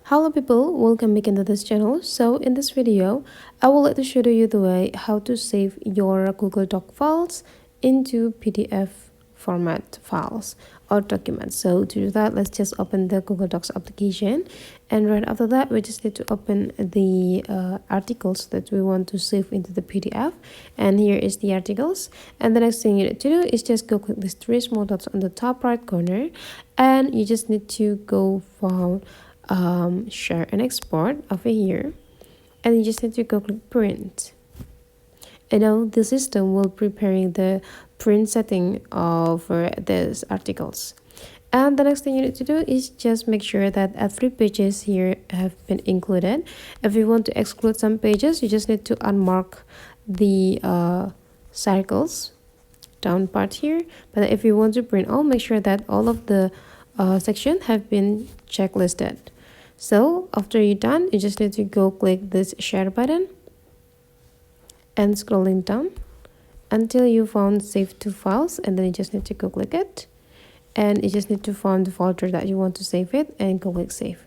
Hello people, welcome back into this channel. So in this video, I will like to show you the way how to save your Google Doc files into PDF format files or documents. So to do that, let's just open the Google Docs application, and right after that we just need to open the articles that we want to save into the PDF. And here is the articles, and the next thing you need to do is just go click these three small dots on the top right corner, and you just need to go for share and export over here, and you just need to go click print. And now the system will preparing the print setting of these articles. And the next thing you need to do is just make sure that every pages here have been included. If you want to exclude some pages, you just need to unmark the circles down part here. But if you want to print all, make sure that all of the section have been checklisted. So after you're done, you just need to go click this share button and scrolling down until you found save to files, and then you just need to go click it, and you just need to find the folder that you want to save it and go click save.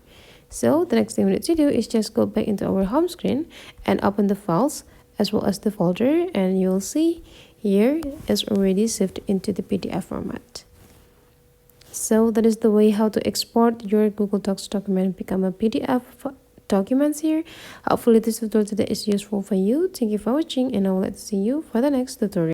So the next thing we need to do is just go back into our home screen and open the files as well as the folder, and you'll see here is already saved into the PDF format. So that is the way how to export your Google Docs document become a PDF documents here. Hopefully this tutorial today is useful for you. Thank you for watching, and I will see you for the next tutorial.